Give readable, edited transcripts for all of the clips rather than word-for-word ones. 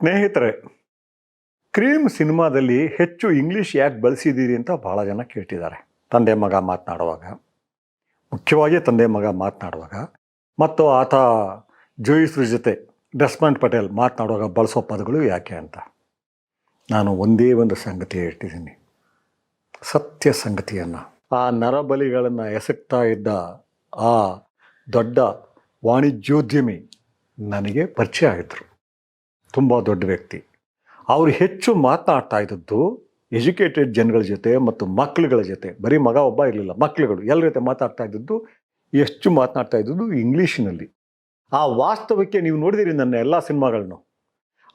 ಸ್ನೇಹಿತರೆ, ಕ್ರೀಮ್ ಸಿನಿಮಾದಲ್ಲಿ ಹೆಚ್ಚು ಇಂಗ್ಲೀಷ್ ಯಾಕೆ ಬಳಸಿದ್ದೀರಿ ಅಂತ ಭಾಳ ಜನ ಕೇಳ್ತಿದ್ದಾರೆ. ತಂದೆ ಮಗ ಮಾತನಾಡುವಾಗ, ಮುಖ್ಯವಾಗಿ ತಂದೆ ಮಗ ಮಾತನಾಡುವಾಗ, ಮತ್ತು ಆತ ಜೋಯಿಸ್ರ ಜೊತೆ ಡೆಸ್ಮಂಡ್ ಪಟೇಲ್ ಮಾತನಾಡುವಾಗ ಬಳಸೋ ಪದಗಳು ಯಾಕೆ ಅಂತ. ನಾನು ಒಂದೇ ಒಂದು ಸಂಗತಿ ಹೇಳ್ತಿದ್ದೀನಿ, ಸತ್ಯ ಸಂಗತಿಯನ್ನು. ಆ ನರಬಲಿಗಳನ್ನು ಎಸಗ್ತಾ ಇದ್ದ ಆ ದೊಡ್ಡ ವಾಣಿಜ್ಯೋದ್ಯಮಿ ನನಗೆ ಪರಿಚಯ ಆಗಿದ್ದರು. ತುಂಬ ದೊಡ್ಡ ವ್ಯಕ್ತಿ. ಅವರು ಹೆಚ್ಚು ಮಾತನಾಡ್ತಾ ಇದ್ದದ್ದು ಎಜುಕೇಟೆಡ್ ಜನಗಳ ಜೊತೆ ಮತ್ತು ಮಕ್ಕಳುಗಳ ಜೊತೆ. ಬರೀ ಮಗ ಒಬ್ಬ ಇರಲಿಲ್ಲ, ಮಕ್ಕಳುಗಳು ಎಲ್ಲರ ಜೊತೆ ಮಾತಾಡ್ತಾ ಇದ್ದದ್ದು, ಹೆಚ್ಚು ಮಾತನಾಡ್ತಾ ಇದ್ದದ್ದು ಇಂಗ್ಲೀಷಿನಲ್ಲಿ. ಆ ವಾಸ್ತವಕ್ಕೆ ನೀವು ನೋಡಿದಿರಿ ನನ್ನ ಎಲ್ಲ ಸಿನಿಮಾಗಳನ್ನು.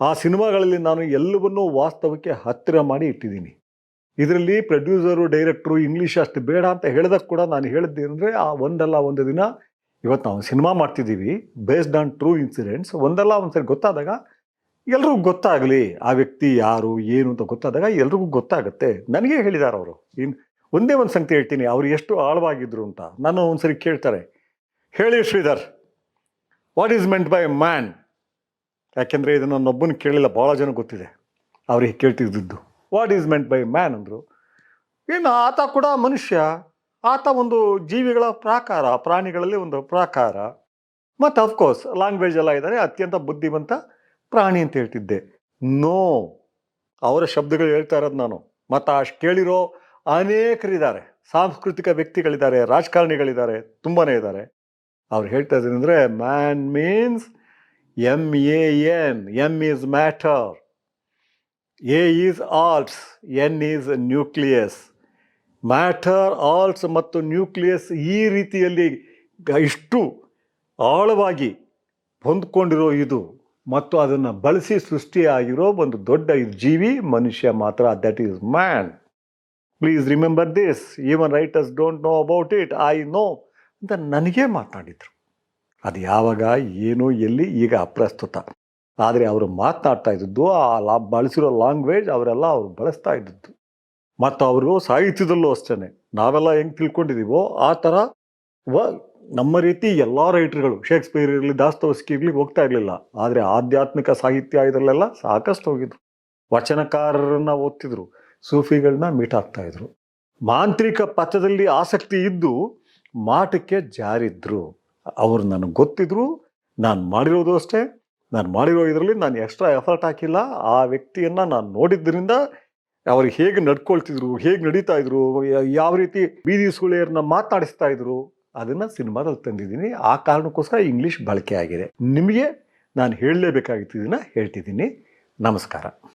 ಆ ಸಿನಿಮಾಗಳಲ್ಲಿ ನಾನು ಎಲ್ಲವನ್ನೂ ವಾಸ್ತವಕ್ಕೆ ಹತ್ತಿರ ಮಾಡಿ ಇಟ್ಟಿದ್ದೀನಿ. ಇದರಲ್ಲಿ ಪ್ರೊಡ್ಯೂಸರು, ಡೈರೆಕ್ಟ್ರು ಇಂಗ್ಲೀಷ್ ಅಷ್ಟು ಬೇಡ ಅಂತ ಹೇಳಿದಾಗ ಕೂಡ ನಾನು ಹೇಳಿದ್ದೇನೆಂದರೆ, ಆ ಒಂದಲ್ಲ ಒಂದು ದಿನ ಇವತ್ತು ನಾವು ಸಿನಿಮಾ ಮಾಡ್ತಿದ್ದೀವಿ ಬೇಸ್ಡ್ ಆನ್ ಟ್ರೂ ಇನ್ಸಿಡೆಂಟ್ಸ್. ಒಂದಲ್ಲ ಒಂದು ಸರಿ ಗೊತ್ತಾದಾಗ ಎಲ್ರಿಗೂ ಗೊತ್ತಾಗಲಿ, ಆ ವ್ಯಕ್ತಿ ಯಾರು ಏನು ಅಂತ ಗೊತ್ತಾದಾಗ ಎಲ್ರಿಗೂ ಗೊತ್ತಾಗುತ್ತೆ. ನನಗೇ ಹೇಳಿದ್ದಾರೆ ಅವರು. ಒಂದೇ ಒಂದು ಸಂಗತಿ ಹೇಳ್ತೀನಿ, ಅವ್ರು ಎಷ್ಟು ಆಳವಾಗಿದ್ರು ಅಂತ. ನಾನು ಒಂದ್ಸರಿ ಕೇಳ್ತಾರೆ, ಹೇಳಿ Sridhar, what is meant by man? ಯಾಕೆಂದರೆ ಇದನ್ನು ನನ್ನೊಬ್ಬನ ಕೇಳಿಲ್ಲ, ಭಾಳ ಜನ ಗೊತ್ತಿದೆ. ಅವ್ರಿಗೆ ಕೇಳ್ತಿದ್ದು what is meant by man ಅಂದರು. ಏನು, ಆತ ಕೂಡ ಮನುಷ್ಯ, ಆತ ಒಂದು ಜೀವಿಗಳ ಪ್ರಾಕಾರ, ಪ್ರಾಣಿಗಳಲ್ಲಿ ಒಂದು ಪ್ರಾಕಾರ. ಮತ್ತು ಅಫ್ಕೋರ್ಸ್ ಲ್ಯಾಂಗ್ವೇಜ್ ಎಲ್ಲ ಇದ್ದಾರೆ, ಅತ್ಯಂತ ಬುದ್ಧಿವಂತ ಪ್ರಾಣಿ ಅಂತ ಹೇಳ್ತಿದ್ದೆ. ನೋ, ಅವರ ಶಬ್ದಗಳು ಹೇಳ್ತಾ ಇರೋದು ನಾನು. ಮತ್ತು ಅಷ್ಟು ಕೇಳಿರೋ ಅನೇಕರಿದ್ದಾರೆ, ಸಾಂಸ್ಕೃತಿಕ ವ್ಯಕ್ತಿಗಳಿದ್ದಾರೆ, ರಾಜಕಾರಣಿಗಳಿದ್ದಾರೆ, ತುಂಬಾ ಇದ್ದಾರೆ. ಅವ್ರು ಹೇಳ್ತಾ ಇದ್ದಾರೆ ಅಂದರೆ, man means MAN. M is matter, A is alts, N is nucleus. Matter, alts ಮತ್ತು ನ್ಯೂಕ್ಲಿಯಸ್ ಈ ರೀತಿಯಲ್ಲಿ ಇಷ್ಟು ಆಳವಾಗಿ ಹೊಂದ್ಕೊಂಡಿರೋ ಇದು, ಮತ್ತು ಅದನ್ನು ಬಳಸಿ ಸೃಷ್ಟಿಯಾಗಿರೋ ಒಂದು ದೊಡ್ಡ ಜೀವಿ ಮನುಷ್ಯ ಮಾತ್ರ. That is man. Please remember this, even writers don't know about it, I know ಅಂತ ನನಗೇ ಮಾತನಾಡಿದರು. ಅದು ಯಾವಾಗ, ಏನು, ಎಲ್ಲಿ, ಈಗ ಅಪ್ರಸ್ತುತ. ಆದರೆ ಅವರು ಮಾತನಾಡ್ತಾ ಇದ್ದದ್ದು, ಆ ಬಳಸಿರೋ ಲ್ಯಾಂಗ್ವೇಜ್ ಅವರೆಲ್ಲ ಅವರು ಬಳಸ್ತಾ ಇದ್ದದ್ದು. ಮತ್ತು ಅವರು ಸಾಹಿತ್ಯದಲ್ಲೂ ಅಷ್ಟೇ, ನಾವೆಲ್ಲ ಹೆಂಗೆ ತಿಳ್ಕೊಂಡಿದ್ದೀವೋ ಆ ಥರ ನಮ್ಮ ರೀತಿ ಎಲ್ಲ ರೈಟ್ರುಗಳು, ಶೇಕ್ಸ್ಪಿಯರ್ ಇರಲಿ, ದಾಸ್ತೋವ್ಸ್ಕಿ ಇರಲಿ ಹೋಗ್ತಾ ಇರಲಿಲ್ಲ. ಆದರೆ ಆಧ್ಯಾತ್ಮಿಕ ಸಾಹಿತ್ಯ ಇದರಲ್ಲೆಲ್ಲ ಸಾಕಷ್ಟು ಹೋಗಿದ್ರು. ವಚನಕಾರರನ್ನು ಓದ್ತಿದ್ರು, ಸೂಫಿಗಳನ್ನ ಮೀಟ್ ಆಗ್ತಾಯಿದ್ರು. ಮಾಂತ್ರಿಕ ಪಥದಲ್ಲಿ ಆಸಕ್ತಿ ಇದ್ದು ಮಾಟಕ್ಕೆ ಜಾರಿದ್ರು. ಅವರು ನನಗೆ ಗೊತ್ತಿದ್ರು. ನಾನು ಮಾಡಿರೋದು ಅಷ್ಟೇ. ನಾನು ಮಾಡಿರೋ ಇದರಲ್ಲಿ ನಾನು ಎಕ್ಸ್ಟ್ರಾ ಎಫರ್ಟ್ ಹಾಕಿಲ್ಲ. ಆ ವ್ಯಕ್ತಿಯನ್ನು ನಾನು ನೋಡಿದ್ದರಿಂದ ಅವ್ರಿಗೆ ಹೇಗೆ ನಡ್ಕೊಳ್ತಿದ್ರು, ಹೇಗೆ ನಡೀತಾ ಇದ್ರು, ಯಾವ ರೀತಿ ಬೀದಿ ಸುಳಿಯರನ್ನ ಮಾತನಾಡಿಸ್ತಾ ಇದ್ರು, ಅದನ್ನು ಸಿನಿಮಾದಲ್ಲಿ ತಂದಿದ್ದೀನಿ. ಆ ಕಾರಣಕ್ಕೋಸ್ಕರ ಇಂಗ್ಲೀಷ್ ಬಳಕೆ ಆಗಿದೆ. ನಿಮಗೆ ನಾನು ಹೇಳಲೇಬೇಕಾಗಿತ್ತು, ಇದನ್ನು ಹೇಳ್ತಿದ್ದೀನಿ. ನಮಸ್ಕಾರ.